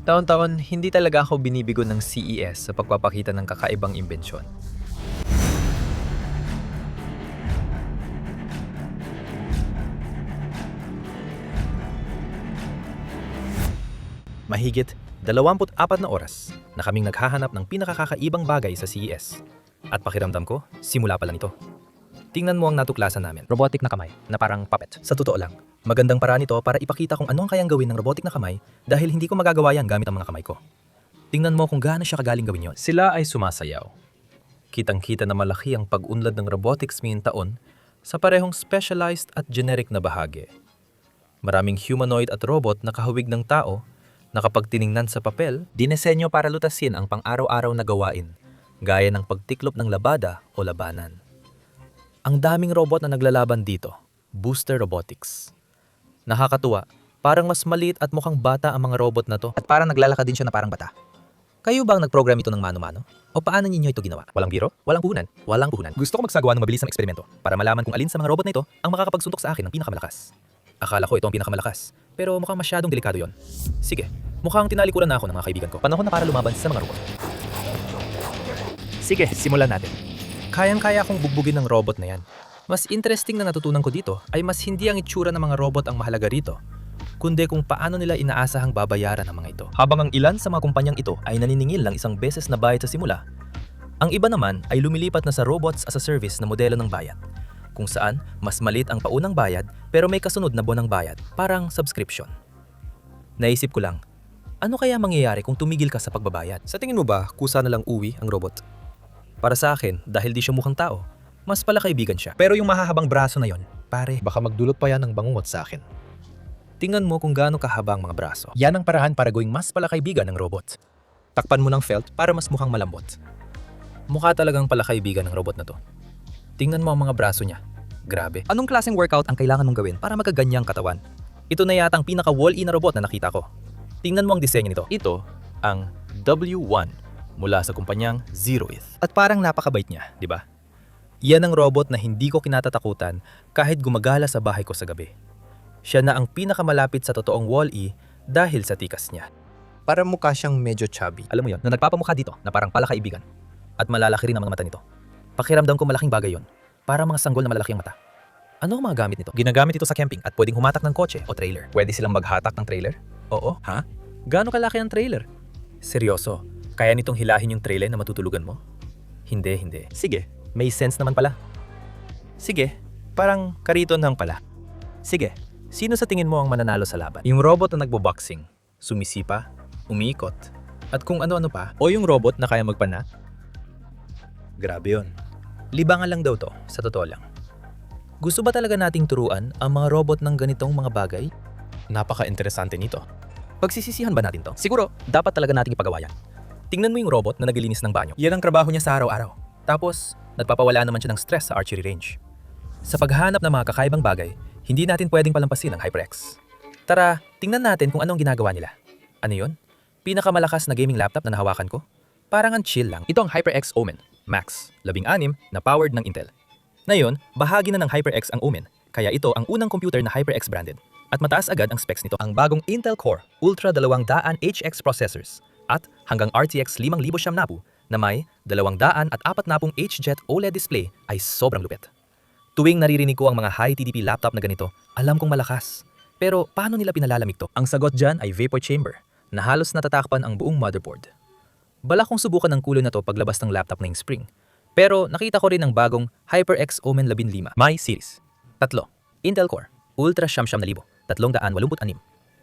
Taon-taon, hindi talaga ako binibigo ng CES sa pagpapakita ng kakaibang imbensyon. Mahigit 24 na oras na kaming naghahanap ng pinakakakaibang bagay sa CES. At pakiramdam ko, simula pa lang ito. Tingnan mo ang natuklasan namin. Robotic na kamay, na parang puppet. Sa totoo lang, magandang paraan ito para ipakita kung anong kayang gawin ng robotic na kamay dahil hindi ko magagawa yan gamit ang mga kamay ko. Tingnan mo kung gaano siya kagaling gawin yon. Sila ay sumasayaw. Kitang-kita na malaki ang pag-unlad ng robotics ngayong taon sa parehong specialized at generic na bahagi. Maraming humanoid at robot na kahawig ng tao na kapag tiningnan sa papel, dinesenyo para lutasin ang pang-araw-araw na gawain, gaya ng pagtiklop ng labada o labanan. Ang daming robot na naglalaban dito, Booster Robotics. Nakakatuwa, parang mas maliit at mukhang bata ang mga robot na to. At parang naglalakad din siya na parang bata. Kayo bang nag-program ito ng mano-mano? O paano ninyo ito ginawa? Walang biro? Walang puhunan? Walang puhunan. Gusto ko magsagawa ng mabilis na eksperimento para malaman kung alin sa mga robot na ito ang makakapagsuntok sa akin ng pinakamalakas. Akala ko ito ang pinakamalakas, pero mukhang masyadong delikado yon. Sige, mukhang tinalikuran na ako ng mga kaibigan ko. Panahon na para lumaban sa mga robot. Sige, simulan natin. Kayang-kaya akong bugbugin ng robot na yan. Mas interesting na natutunan ko dito ay mas hindi ang itsura ng mga robot ang mahalaga rito, kundi kung paano nila inaasahang babayaran ang mga ito. Habang ang ilan sa mga kumpanyang ito ay naniningil ng isang beses na bayad sa simula, ang iba naman ay lumilipat na sa robots as a service na modelo ng bayad, kung saan mas maliit ang paunang bayad pero may kasunod na buwanang bayad, parang subscription. Naisip ko lang, ano kaya mangyayari kung tumigil ka sa pagbabayad? Sa tingin mo ba, kusa na lang uwi ang robot? Para sa akin, dahil di siya mukhang tao, mas pala kaibigan siya. Pero yung mahahabang braso na yon, pare, baka magdulot pa yan ng bangungot sa akin. Tingnan mo kung gaano kahaba ang mga braso. Yan ang parahan para gawing mas pala kaibigan ng robot. Takpan mo ng felt para mas mukhang malambot. Mukha talagang pala kaibigan ng robot na to. Tingnan mo ang mga braso niya. Grabe. Anong klaseng workout ang kailangan mong gawin para magaganyang katawan? Ito na yata ang pinaka-wall-in na robot na nakita ko. Tingnan mo ang disenyo nito. Ito ang W1 mula sa kumpanyang Zeroth. At parang napakabait niya, di ba? Yan ang robot na hindi ko kinatatakutan kahit gumagala sa bahay ko sa gabi. Siya na ang pinakamalapit sa totoong wall-e dahil sa tikas niya. Para mukha siyang medyo chubby. Alam mo yon, na nagpapamukha dito na parang palakaibigan. At malalaki rin ang mga mata nito. Pakiramdam ko malaking bagay yon. Para mga sanggol na malalaki ang mata. Ano ang mga gamit nito? Ginagamit ito sa camping at pwedeng humatak ng kotse o trailer. Pwede silang maghatak ng trailer? Oo. Ha? Gaano kalaki ang trailer? Seryoso, kaya nitong hilahin yung trailer na matutulugan mo? Hindi. Sige, may sense naman pala. Sige, parang kariton lang pala. Sige, sino sa tingin mo ang mananalo sa laban? Yung robot na nagbo-boxing, sumisipa, umiikot, at kung ano-ano pa, o yung robot na kaya magpana? Grabe yon. Libangan lang daw to, sa totoo lang. Gusto ba talaga nating turuan ang mga robot ng ganitong mga bagay? Napaka-interesante nito. Pagsisisihan ba natin to? Siguro, dapat talaga nating ipagawa yan. Tingnan mo yung robot na naglilinis ng banyo. Yan ang trabaho niya sa araw-araw. Tapos, nagpapawala naman siya ng stress sa archery range. Sa paghahanap ng mga kakaibang bagay, hindi natin pwedeng palampasin ang HyperX. Tara, tingnan natin kung anong ginagawa nila. Ano yun? Pinakamalakas na gaming laptop na nahawakan ko? Parang ang chill lang. Ito ang HyperX Omen Max, 16 na powered ng Intel. Ngayon, bahagi na ng HyperX ang Omen, kaya ito ang unang computer na HyperX branded. At mataas agad ang specs nito. Ang bagong Intel Core Ultra 200HX processors at hanggang RTX 5000 Shamnapu na may 240 Hz OLED display ay sobrang lupit. Tuwing naririnig ko ang mga high TDP laptop na ganito, alam kong malakas. Pero paano nila pinalalamig to? Ang sagot dyan ay vapor chamber na halos natatakpan ang buong motherboard. Balak kong subukan ang kulay na to paglabas ng laptop ngayong spring. Pero nakita ko rin ang bagong HyperX Omen 15 My Series. 3. Intel Core Ultra 9,000, 386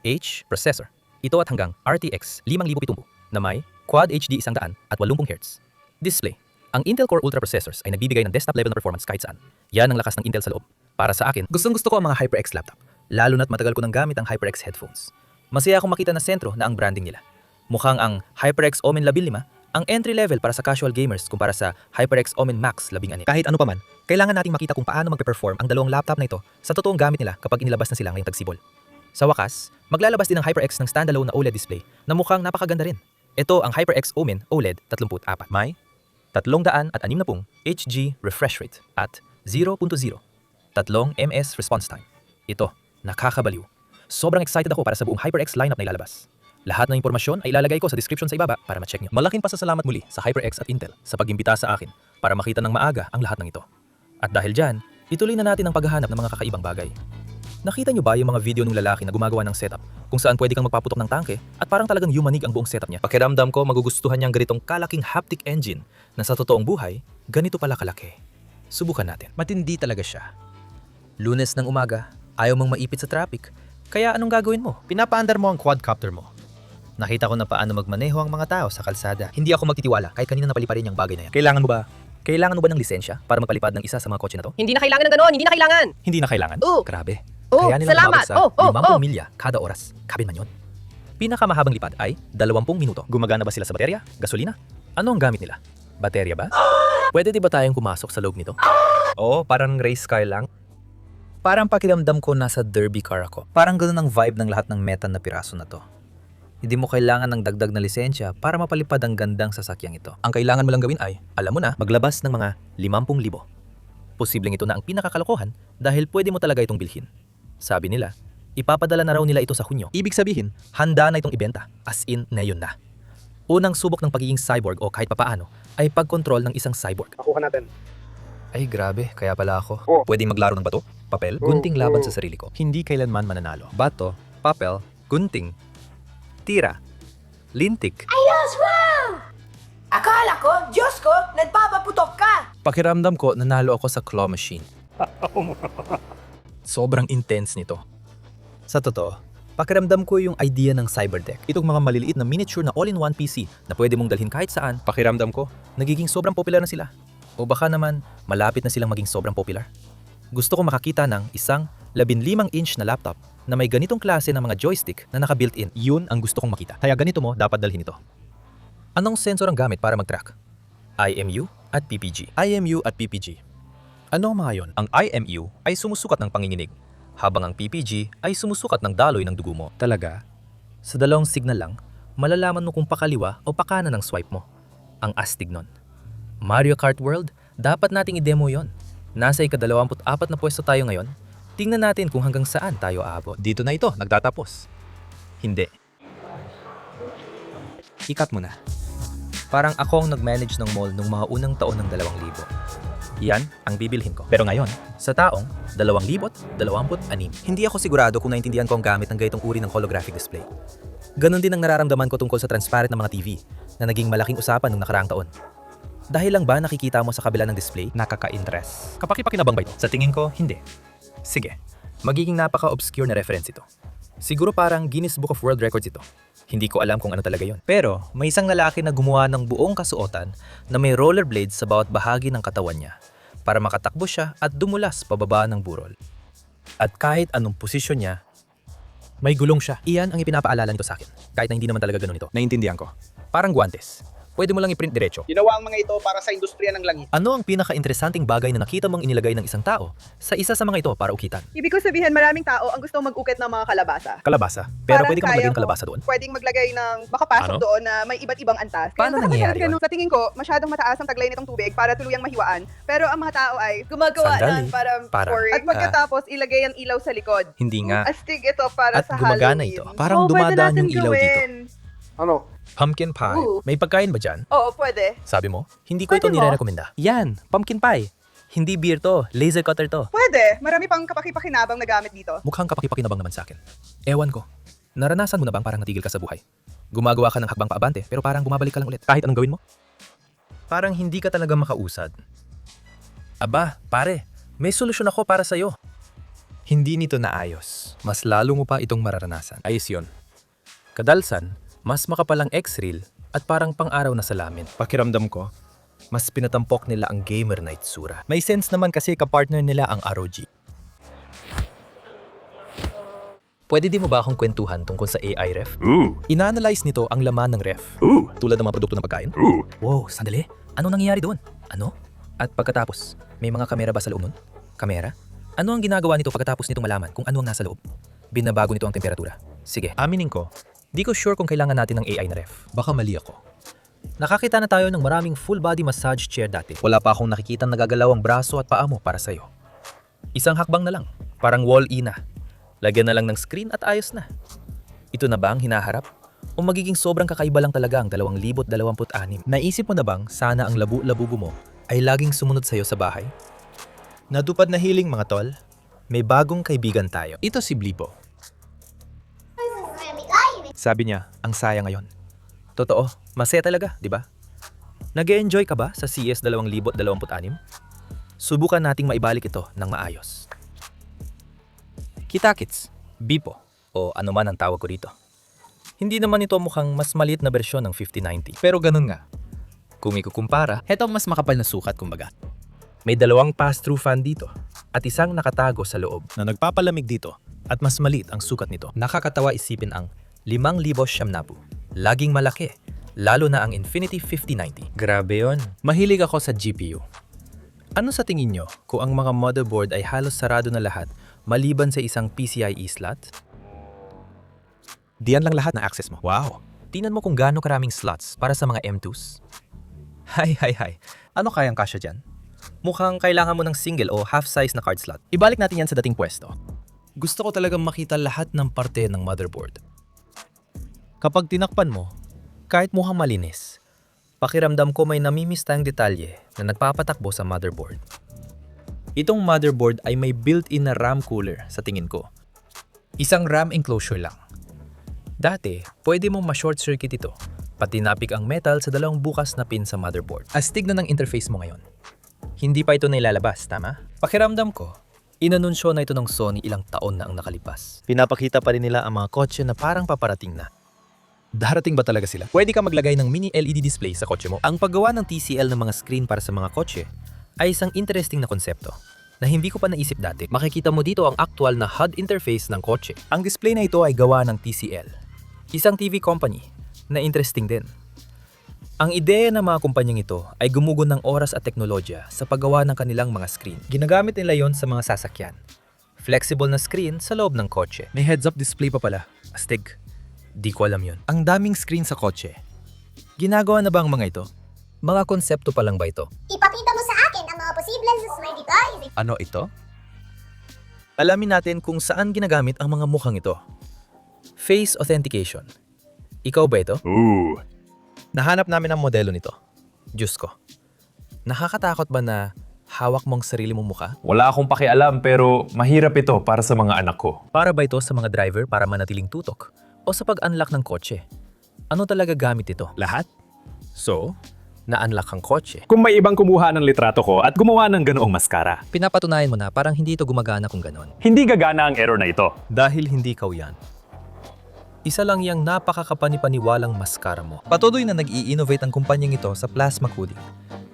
H processor. Ito at hanggang RTX 5070 na may Quad HD 100 at 80 Hz. Display. Ang Intel Core Ultra processors ay nagbibigay ng desktop level na performance kahit saan. Yan ang lakas ng Intel sa loob. Para sa akin, gustong-gusto ko ang mga HyperX laptop, lalo na't matagal ko nang gamit ang HyperX headphones. Masaya akong makita na sentro na ang branding nila. Mukhang ang HyperX Omen 15 ang entry level para sa casual gamers kumpara sa HyperX Omen Max 16. Kahit ano pa man, kailangan nating makita kung paano magpe-perform ang dalawang laptop na ito sa totoong gamit nila kapag inilabas na sila ngayong tagsibol. Sa wakas, maglalabas din ang HyperX ng standalone na OLED display na mukhang napakaganda rin. Ito ang HyperX Omen OLED 34. May 360 Hz refresh rate at 0.0 3 ms response time. Ito, nakakabaliw. Sobrang excited ako para sa buong HyperX lineup na ilalabas. Lahat ng impormasyon ay ilalagay ko sa description sa ibaba para ma-check nyo. Malaking pasasalamat muli sa HyperX at Intel sa pag-imbita sa akin para makita ng maaga ang lahat ng ito. At dahil dyan, ituloy na natin ang paghahanap ng mga kakaibang bagay. Nakita nyo ba yung mga video ng lalaki na gumagawa ng setup kung saan pwede kang magpaputok ng tangke at parang talagang humanig ang buong setup niya? Pakiramdam ko magugustuhan niyang ganitong kalaking haptic engine na sa totoong buhay, ganito pala kalaki. Subukan natin. Matindi talaga siya. Lunes ng umaga, ayaw mong maipit sa traffic, kaya anong gagawin mo? Pinapaandar mo ang quadcopter mo. Nakita ko na paano magmaneho ang mga tao sa kalsada. Hindi ako magtitiwala kahit kanina napalipad rin yung bagay na yan. Kailangan mo ba ng lisensya para magpalipad ng isa sa mga kotse na to? Hindi na kailangan ng gano'n, hindi na kailangan. Hindi na kailangan? Oo. Grabe. Oo, Kaya nilang salamat. umabot sa Oo, 50 oo. milya kada oras. Kabin man yun. Pinakamahabang lipad ay 20 minuto. Gumagana ba sila sa baterya? Gasolina? Ano ang gamit nila? Baterya ba? Pwede di ba tayong pumasok sa loob nito? Oo, parang race car lang. Parang pakiramdam ko nasa derby car ako. Parang ganun ang vibe ng lahat ng metal na piraso na to. Hindi mo kailangan ng dagdag na lisensya para mapalipad ang gandang sasakyang ito. Ang kailangan mo lang gawin ay, alam mo na, maglabas ng mga 50,000. Posibleng ito na ang pinakakalokohan dahil pwede mo talaga itong bilhin. Sabi nila, ipapadala na raw nila ito sa Hunyo. Ibig sabihin, handa na itong ibenta, as in ngayon na. Unang subok ng pagiging cyborg o kahit papaano ay pagkontrol ng isang cyborg. Nakuha natin. Ay grabe, kaya pala ako. Oh. Pwedeng maglaro ng bato, papel, gunting laban sa sarili ko. Hindi kailanman mananalo. Bato, papel, gunting, tira, lintik. Akala ko, Diyos ko, nagpapaputok ka. Pakiramdam ko, nanalo ako sa claw machine. Sobrang intense nito. Sa totoo, pakiramdam ko yung idea ng cyberdeck. Itong mga maliliit na miniature na all-in-one PC na pwede mong dalhin kahit saan. Pakiramdam ko, nagiging sobrang popular na sila. O baka naman, malapit na silang maging sobrang popular. Gusto ko makakita ng isang 15-inch na laptop na may ganitong klase ng mga joystick na naka-built-in. Yun ang gusto kong makita. Kaya ganito mo dapat dalhin ito. Anong sensor ang gamit para mag-track? IMU at PPG. IMU at PPG. Ano ang mga yon? Ang IMU ay sumusukat ng panginginig, habang ang PPG ay sumusukat ng daloy ng dugo mo. Talaga? Sa dalawang signal lang, malalaman mo kung pakaliwa o pakanan ng swipe mo. Ang astig nun. Mario Kart World, dapat nating i-demo yon. Nasa ika-24 na pwesto tayo ngayon. Tingnan natin kung hanggang saan tayo aabot. Dito na ito, nagtatapos. Hindi. Ikat mo na. Parang ako ang nag-manage ng mall nung mga unang taon ng 2000. Yan ang bibilhin ko. Pero ngayon, sa taong 2026, hindi ako sigurado kung naintindihan ko ang gamit ng ganitong uri ng holographic display. Ganon din ang nararamdaman ko tungkol sa transparent na mga TV na naging malaking usapan nung nakaraang taon. Dahil lang ba nakikita mo sa kabila ng display? Nakaka-interest. Kapaki-pakinabang ba ito? Sa tingin ko, hindi. Sige, magiging napaka-obscure na reference ito. Siguro parang Guinness Book of World Records ito. Hindi ko alam kung ano talaga yon. Pero may isang lalaki na gumawa ng buong kasuotan na may rollerblades sa bawat bahagi ng katawan niya para makatakbo siya at dumulas pababa ng burol. At kahit anong posisyon niya, may gulong siya. Iyan ang ipinapaalala nito sa akin. Kahit na hindi naman talaga ganun ito. Naintindihan ko. Parang guantes. Pwede mo lang i-print diretso. Ginawa ang mga ito para sa industriya ng langis. Ano ang pinaka-interesanting bagay na nakita mong inilagay ng isang tao sa isa sa mga ito para ukitan? Ibig ko sabihin, maraming tao ang gusto mag-ukit ng mga kalabasa. Kalabasa. Pero Parang pwede ka kaya maglagay ng mo, kalabasa doon? Pwedeng maglagay ng makapasok Ano? doon na may iba't ibang antas. Paano baka nangyayari masyadong yun? ganun. Sa tingin ko, masyadong mataas ang taglay nitong tubig para tuluyang mahiwaan. Pero ang mga tao ay Gumagawa Sandali. ng parang Para. pouring. at pagkatapos ilagay ang ilaw sa likod. Hindi nga. Astig ito para At sa gumagana Halloween. ito. Parang pwede dumadaan natin yung ilaw dito. gawin. Ano? Pumpkin pie. Ooh. May pagkain ba dyan? Oo, pwede. Sabi mo? Hindi ko ito Pwede mo. nire-recommenda. Yan, pumpkin pie. Hindi beer to, laser cutter to. Pwede. Marami pang kapaki-pakinabang na gamit dito. Mukhang kapaki-pakinabang naman sa akin. Ewan ko. Naranasan mo na bang parang natigil ka sa buhay? Gumagawa ka ng hakbang paabante pero parang bumabalik ka lang ulit. Kahit anong gawin mo? Parang hindi ka talaga makausad. Aba, pare, may solusyon ako para sa'yo. Hindi nito naayos. Mas lalo mo pa itong mararanasan. Ayos yun. Kadalsan, mas makapalang X-reel at parang pang-araw na salamin. Pakiramdam ko, mas pinatampok nila ang gamer na itsura. May sense naman kasi kapartner nila ang ROG. Pwede di mo ba akong kwentuhan tungkol sa AI ref? Ina-analyze nito ang laman ng ref. Tulad ng mga produkto ng pagkain. Wow, sandali. Ano nangyayari doon? Ano? At pagkatapos, may mga kamera ba sa loob nun? Kamera? Ano ang ginagawa nito pagkatapos nitong malaman kung ano ang nasa loob? Binabago nito ang temperatura. Sige, aminin ko, di ko sure kung kailangan natin ng AI na ref. Baka mali ako. Nakakita na tayo ng maraming full body massage chair dati. Wala pa akong nakikita nagagalaw ang braso at paa mo para sa'yo. Isang hakbang na lang, parang wall-e na. Lagyan na lang ng screen at ayos na. Ito na ba ang hinaharap? o magiging sobrang kakaiba lang talaga ang 2026? Naisip mo na bang sana ang labu-labugo mo ay laging sumunod sa'yo sa bahay? Natupad na hiling mga tol, may bagong kaibigan tayo. Ito si Blipo. Sabi niya, ang saya ngayon. Totoo, masaya talaga, di ba? Nag-e-enjoy ka ba sa CS 2026? Subukan nating maibalik ito ng maayos. Kita-kits, Bipo, o ano man ang tawag ko rito. Hindi naman ito mukhang mas maliit na bersyon ng 5090. Pero ganun nga. Kung ikukumpara, heto mas makapal na sukat kumbaga. May dalawang pass-through fan dito at isang nakatago sa loob na nagpapalamig dito at mas maliit ang sukat nito. Nakakatawa isipin ang 5,000 siyamnapu. Laging malaki, lalo na ang Infinity 5090. Grabe yon. Mahilig ako sa GPU. Ano sa tingin nyo kung ang mga motherboard ay halos sarado na lahat maliban sa isang PCIe slot? Diyan lang lahat na access mo. Wow! Tingnan mo kung gaano karaming slots para sa mga M2s. Hay. Ano kayang kasya dyan? Mukhang kailangan mo ng single o half-size na card slot. Ibalik natin yan sa dating pwesto. Gusto ko talagang makita lahat ng parte ng motherboard. Kapag tinakpan mo, kahit mukhang malinis, pakiramdam ko may namimiss tayong detalye na nagpapatakbo sa motherboard. Itong motherboard ay may built-in na RAM cooler sa tingin ko. Isang RAM enclosure lang. Dati, pwede mong ma-short circuit ito, pati napik ang metal sa dalawang bukas na pin sa motherboard. Astig na ng interface mo ngayon. Hindi pa ito nailalabas, tama? Pakiramdam ko, inanunsyo na ito ng Sony ilang taon na ang nakalipas. Pinapakita pa rin nila ang mga kotse na parang paparating na. Darating ba talaga sila? Pwede ka maglagay ng mini LED display sa kotse mo. Ang paggawa ng TCL ng mga screen para sa mga kotse ay isang interesting na konsepto na hindi ko pa naisip dati. Makikita mo dito ang actual na HUD interface ng kotse. Ang display na ito ay gawa ng TCL, isang TV company na interesting din. Ang ideya ng mga kumpanyang ito ay gumugon ng oras at teknolohiya sa paggawa ng kanilang mga screen. Ginagamit nila yon sa mga sasakyan. Flexible na screen sa loob ng kotse. May heads-up display pa pala. Astig. Di ko alam yun. Ang daming screen sa kotse. Ginagawa na ba ang mga ito? Mga konsepto pa lang ba ito? Ipakita mo sa akin ang mga posibleng detalye. Ano ito? Alamin natin kung saan ginagamit ang mga mukhang ito. Face authentication. Ikaw ba ito? Ooh. Nahanap namin ang modelo nito. Diyos ko. Nakakatakot ba na hawak mong sarili mong mukha? Wala akong pakialam pero mahirap ito para sa mga anak ko. Para ba ito sa mga driver para manatiling tutok? O sa pag-unlock ng kotse? Ano talaga gamit ito? Lahat? So, na-unlock ang kotse. Kung may ibang kumuha ng litrato ko at gumawa ng ganoong maskara, Pinapatunayan mo na parang hindi ito gumagana kung ganon. hindi gagana ang error na ito. Dahil hindi ikaw yan. Isa lang yung napakakapanipaniwalang maskara mo. Patuloy na nag-i-innovate ang kumpanyang ito sa plasma cooling.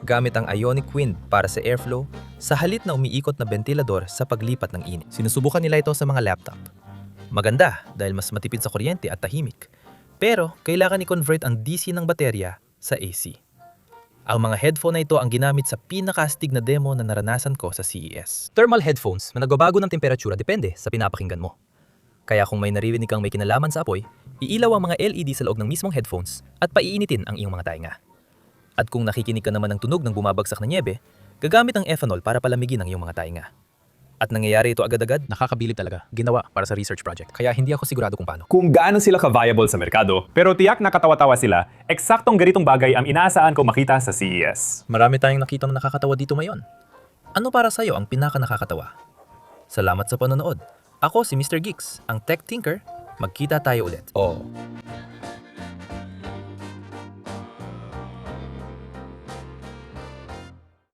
Gamit ang ionic wind para sa airflow sa halit na umiikot na ventilador sa paglipat ng init. Sinusubukan nila ito sa mga laptop. Maganda dahil mas matipid sa kuryente at tahimik. Pero kailangan i-convert ang DC ng baterya sa AC. Ang mga headphone na ito ang ginamit sa pinakaastig na demo na naranasan ko sa CES. Thermal headphones na nagbabago ng temperatura depende sa pinapakinggan mo. Kaya kung may naririnig kang may kinalaman sa apoy, iilaw ang mga LED sa loob ng mismong headphones at paiinitin ang iyong mga tainga. At kung nakikinig ka naman ng tunog ng bumabagsak na niebe, gagamit ang ethanol para palamigin ang iyong mga tainga. At nangyayari ito agad-agad? Nakakabilib talaga. Ginawa para sa research project. Kaya hindi ako sigurado kung paano. Kung gaano sila ka-viable sa merkado, pero tiyak na katawa-tawa sila, eksaktong ganitong bagay ang inaasahan ko makita sa CES. Marami tayong nakita na nakakatawa dito ngayon. Ano para sa'yo ang pinaka-nakakatawa? Salamat sa panonood. Ako si Mr. Geeks, ang Tech Tinker. Magkita tayo ulit. Oh.